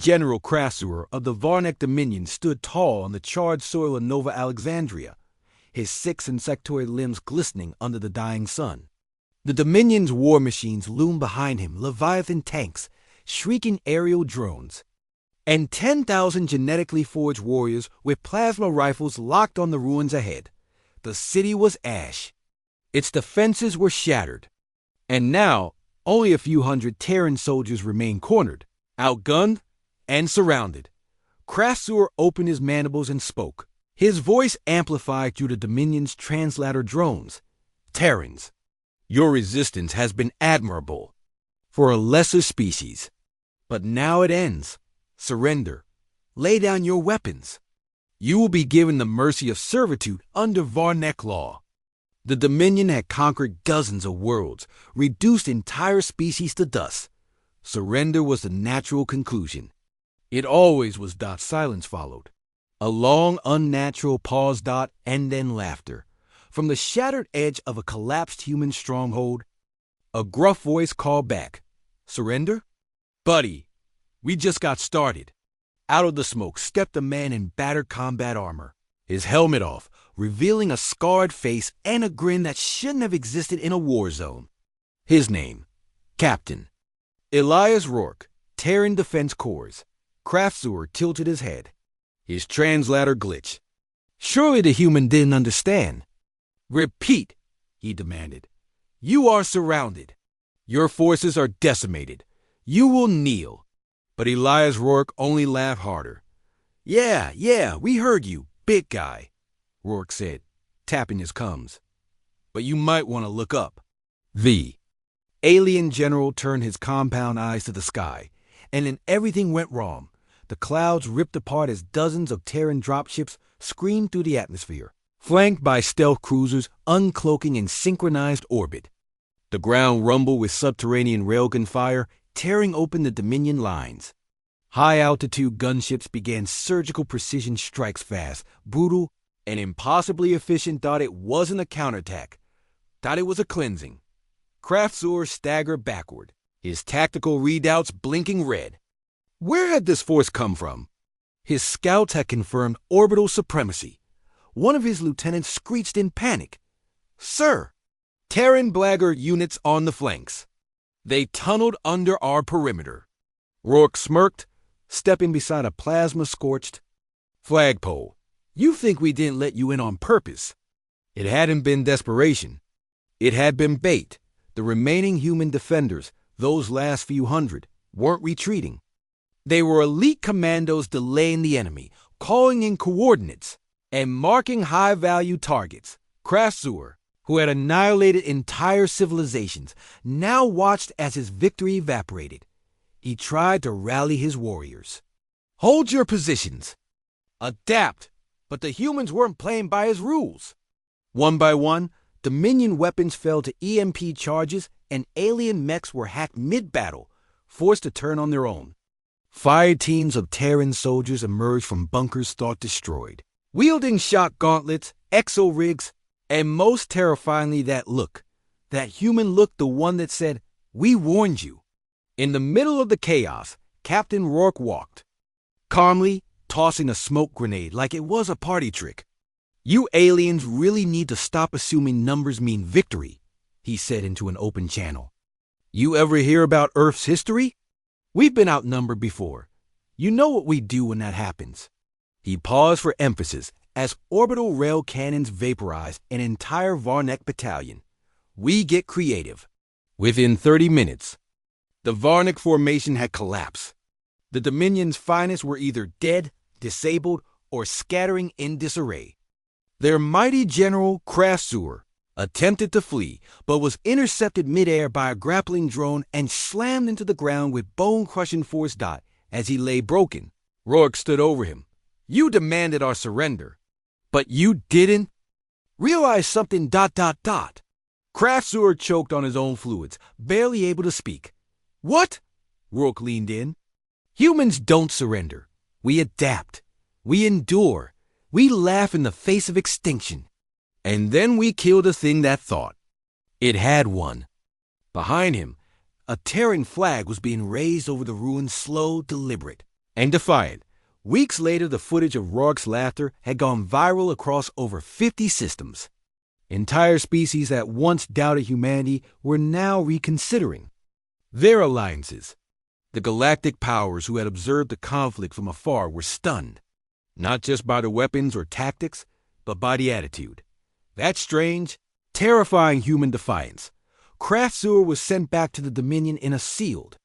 General Krasur of the Varnek Dominion stood tall on the charred soil of Nova Alexandria, his 6 insectoid limbs glistening under the dying sun. The Dominion's war machines loomed behind him, Leviathan tanks, shrieking aerial drones, and 10,000 genetically forged warriors with plasma rifles locked on the ruins ahead. The city was ash. Its defenses were shattered. And now, only a few hundred Terran soldiers remained cornered, outgunned, and surrounded. Krasur opened his mandibles and spoke, his voice amplified through the Dominion's translator drones. Terrans, your resistance has been admirable for a lesser species. But now it ends. Surrender. Lay down your weapons. You will be given the mercy of servitude under Varnek law. The Dominion had conquered dozens of worlds, reduced entire species to dust. Surrender was the natural conclusion. It always was. Silence followed. A long, unnatural pause. And then laughter. From the shattered edge of a collapsed human stronghold, a gruff voice called back, Surrender? Buddy, we just got started. Out of the smoke stepped a man in battered combat armor, his helmet off, revealing a scarred face and a grin that shouldn't have existed in a war zone. His name, Captain Elias Rourke, Terran Defense Corps. Krasur tilted his head. His translator glitched. Surely the human didn't understand. Repeat, he demanded. You are surrounded. Your forces are decimated. You will kneel. But Elias Rourke only laughed harder. Yeah, we heard you, big guy, Rourke said, tapping his gums. But you might want to look up. The alien general turned his compound eyes to the sky, and then everything went wrong. The clouds ripped apart as dozens of Terran dropships screamed through the atmosphere, flanked by stealth cruisers uncloaking in synchronized orbit. The ground rumbled with subterranean railgun fire, tearing open the Dominion lines. High-altitude gunships began surgical precision strikes fast, brutal, and impossibly efficient. It wasn't a counterattack. It was a cleansing. Krasur staggered backward, his tactical readouts blinking red. Where had this force come from? His scouts had confirmed orbital supremacy. One of his lieutenants screeched in panic. Sir, Terran blackguard units on the flanks. They tunneled under our perimeter. Rourke smirked, stepping beside a plasma-scorched flagpole. You think we didn't let you in on purpose? It hadn't been desperation. It had been bait. The remaining human defenders, those last few hundred, weren't retreating. They were elite commandos delaying the enemy, calling in coordinates, and marking high-value targets. Krasur, who had annihilated entire civilizations, now watched as his victory evaporated. He tried to rally his warriors. Hold your positions. Adapt, but the humans weren't playing by his rules. One by one, Dominion weapons fell to EMP charges, and alien mechs were hacked mid-battle, forced to turn on their own. Fire teams of Terran soldiers emerged from bunkers thought destroyed, wielding shock gauntlets, exo-rigs, and most terrifyingly that human look, the one that said, "We warned you." In the middle of the chaos, Captain Rourke walked, calmly tossing a smoke grenade like it was a party trick. You aliens really need to stop assuming numbers mean victory, he said into an open channel. You ever hear about Earth's history? We've been outnumbered before. You know what we do when that happens. He paused for emphasis as orbital rail cannons vaporized an entire Varnek battalion. We get creative. Within 30 minutes, the Varnek formation had collapsed. The Dominion's finest were either dead, disabled, or scattering in disarray. Their mighty general, Krasur, attempted to flee, but was intercepted midair by a grappling drone and slammed into the ground with bone-crushing force. As he lay broken, Rourke stood over him. You demanded our surrender, but you didn't realize something. Krasur choked on his own fluids, barely able to speak. What? Rourke leaned in. Humans don't surrender. We adapt. We endure. We laugh in the face of extinction. And then we kill the thing that thought. It had won. Behind him, a Terran flag was being raised over the ruins, slow, deliberate. and defiant. Weeks later, the footage of Rourke's laughter had gone viral across over 50 systems. Entire species that once doubted humanity were now reconsidering their alliances. The galactic powers who had observed the conflict from afar were stunned, not just by the weapons or tactics, but by the attitude. That strange, terrifying human defiance. Craft Sewer was sent back to the Dominion in a sealed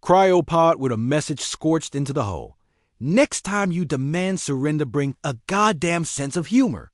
cryopod with a message scorched into the hull. Next time you demand surrender, bring a goddamn sense of humor.